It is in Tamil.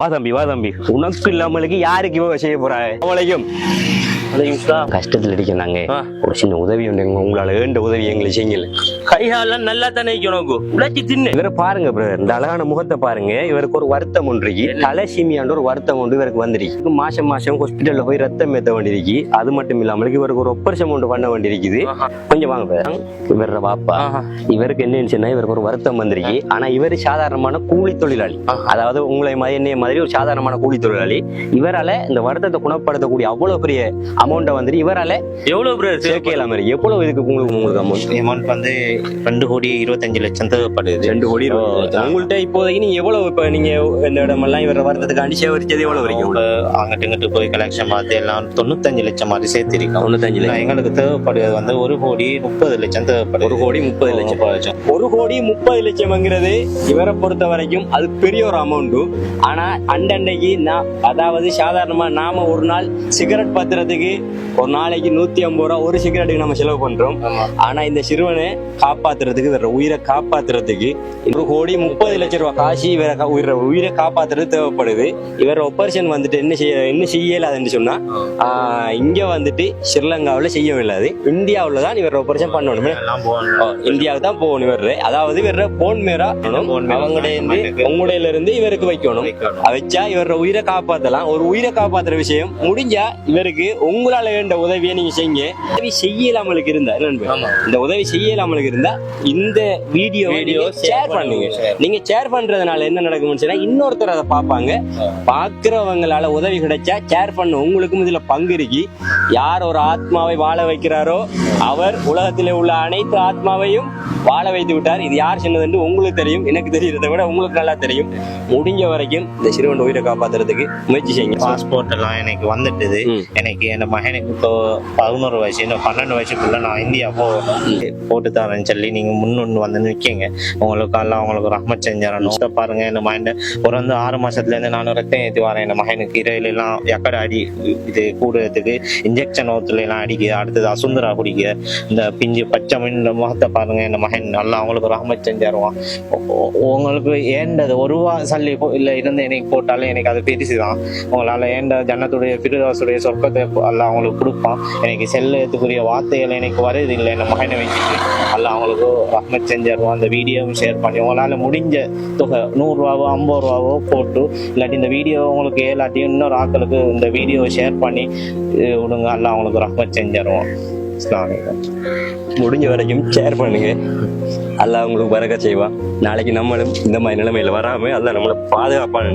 வா தம்பி உனக்கு இல்லாமலுக்கு யாருக்கு இவ செய்ய போறாங்க அவளையும் கஷ்டத்துல இருக்கேன் ஒரு சின்ன உதவி உண்டு உங்களால ஏண்ட உதவி எங்களுக்கு செய்யல கையால நல்லா தானே உனக்கு உழைச்சி தின்னு இவரை பாருங்க பிரதர் இந்த அழகான முகத்தை பாருங்க இவருக்கு ஒரு வருத்தம் ஒன்று தலசீமியான்ற ஒரு வருத்தம் ஒன்று இவருக்கு வந்துருக்கு மாசம் ஹாஸ்பிட்டல்ல போய் ரத்தம் ஏற்ற வேண்டியிருக்கு அது மட்டும் இல்லாமலுக்கு இவருக்கு ஒரு ஆபரேஷன் ஒன்று பண்ண வேண்டியிருக்குது கொஞ்சம் வாங்க இவர வாப்பா இவருக்கு என்ன சொன்னா இவருக்கு ஒரு வருத்தம் வந்திருக்கு ஆனா இவர் சாதாரணமான கூலி தொழிலாளி அதாவது உங்களை மாதிரி என்னைய மாதிரி ஒரு சாதாரணமான கூலி தொழிலாளி இவரால இந்த வருத்தத்தை குணப்படுத்தக்கூடிய அவ்வளவு பெரிய அமௌண்ட்டை வந்துட்டு இவரால எவ்வளவு சேர்க்கலாம் எவ்வளவு இதுக்கு உங்களுக்கு அமௌண்ட் வந்து 2,25,00,000 தேவைப்படுது 2 கோடி உங்கள்கிட்ட இப்போதைக்கு நீங்க எவ்வளவு இப்ப நீங்க இந்த இடமெல்லாம் இவர வருத்தத்துக்காண்டி சேவரிச்சது எவ்வளவு வரைக்கும் அங்கிட்டு இங்கிட்டு போய் கலெக்ஷன் பார்த்து எல்லாம் 95 லட்சம் மாதிரி சேர்த்திருக்கோம் 95 லட்சம் எங்களுக்கு தேவைப்படுறது வந்து 1,30,00,000 தேவைப்படுது 1,30,00,000 1,30,00,000 இவரை பொறுத்த வரைக்கும் அது பெரிய ஒரு அமௌண்ட் ஆனா அண்டன்னைக்கு அதாவது சாதாரணமா நாம ஒரு நாள் சிகரெட் பத்துறதுக்கு ஒரு நாளைக்கு 150 ரூபா ஒரு சிகரெட்டுக்கு நம்ம செலவு பண்றோம் ஆனா இந்த சிறுவனை காப்பாத்துறதுக்கு வேற உயிரை காப்பாத்துறதுக்கு 1,30,00,000 ரூபாய் காசு உயிரை காப்பாத்துறது தேவைப்படுது இவர் ஆபரேஷன் வந்துட்டு என்ன செய்யலாதுன்னு சொன்னா இங்க வந்துட்டு ஸ்ரீலங்காவில செய்யவில்லாது இந்தியாவில தான் இவர் ஆபரேஷன் பண்ணணும் இந்தியாவுக்கு தான் போகணும் இவர் அதாவது இவர போன் மேரா உங்களுடையில இருந்து இவருக்கு வைக்கணும் வச்சா இவர உயிரை காப்பாத்தலாம் ஒரு உயிரை காப்பாத்துற விஷயம் முடிஞ்சா இவருக்கு உங்களால வேண்ட உதவியை நீங்க செய்யுங்க உதவி செய்யலாமலுக்கு இருந்தா இந்த உதவி செய்யலாமலுக்கு இருந்தா இந்த வீடியோ ஷேர் பண்ணுங்க நீங்க ஷேர் பண்றதுனால என்ன நடக்கும்னு சொன்னா இன்னொருத்தர் அதை பார்ப்பாங்க பாக்குறவங்களால உதவி கிடைச்சா ஷேர் பண்ண உங்களுக்கும் இதுல பங்கு இருக்கு யார் ஒரு ஆத்மாவை வாழ வைக்கிறாரோ அவர் உலகத்திலே உள்ள அனைத்து ஆத்மாவையும் வாழ வைத்து விட்டார் இது யார் சொன்னது உங்களுக்கு தெரியும் எனக்கு தெரியறதை விட உங்களுக்கு நல்லா தெரியும் முடிஞ்ச வரைக்கும் இந்த சிறுவன் உயிரை காப்பாத்துறதுக்கு முயற்சி செய்யுங்க பாஸ்போர்ட் எல்லாம் எனக்கு வந்துட்டுது எனக்கு என் மகனுக்கு இப்போ 11 வயசு இன்னும் 12 வயசுக்குள்ள நான் இந்தியா போட்டு தரேன்னு சொல்லி நீங்க முன்னு வந்து நிற்கீங்க உங்களுக்கு எல்லாம் உங்களுக்கு ரஹ்மத் செஞ்சிடணும் பாருங்க என் மகன் பிறந்து 6 மாசத்துல இருந்து நான் ரத்தம் ஏற்றி வரேன் என் மகனுக்கு இறையில எல்லாம் எக்கடை அடி இது கூடுறதுக்கு இன்ஜெக்ஷன் ஓத்துல எல்லாம் அடிக்குது அடுத்தது அசுந்தரா குடிக்க இந்த பிஞ்சு பச்சை மீன் முகத்தை பாருங்க என் மகன் நல்லா அவங்களுக்கு ரஹ்மத் செஞ்சிருவான் உங்களுக்கு ஏண்டது ஒரு ரூபா சல்லி இல்ல இருந்து எனக்கு போட்டாலும் எனக்கு அது பெருசுதான் உங்களால ஏண்ட ஜன்னத்துடைய பிரிதாசுடைய சொர்க்கத்தை எல்லாம் அவங்களுக்கு கொடுப்பான் எனக்கு செல்லத்துக்குரிய வார்த்தைகள் எனக்கு வருது இல்லை என்ன மகனை வச்சுட்டு அல்ல அவங்களுக்கு ரஹ்மத் செஞ்சிருவோம் அந்த வீடியோவும் ஷேர் பண்ணி உங்களால முடிஞ்ச தொகை 100 ரூபாவோ 50 ரூபாவோ போட்டு இல்லாட்டி இந்த வீடியோ உங்களுக்கு ஏலாட்டியும் இன்னொரு ஆட்களுக்கு இந்த வீடியோவை ஷேர் பண்ணி விடுங்க அல்ல அவங்களுக்கு ரஹ்மத் செஞ்சிருவோம் முடிஞ்ச வரைக்கும் ஷேர் பண்ணுங்க அல்லாஹ் உங்களுக்கு பரக்கத் செய்வான் நாளைக்கு நம்மளும் இந்த மாதிரி நிலைமையில வராம அல்லாஹ் நம்மளை பாதுகாப்பான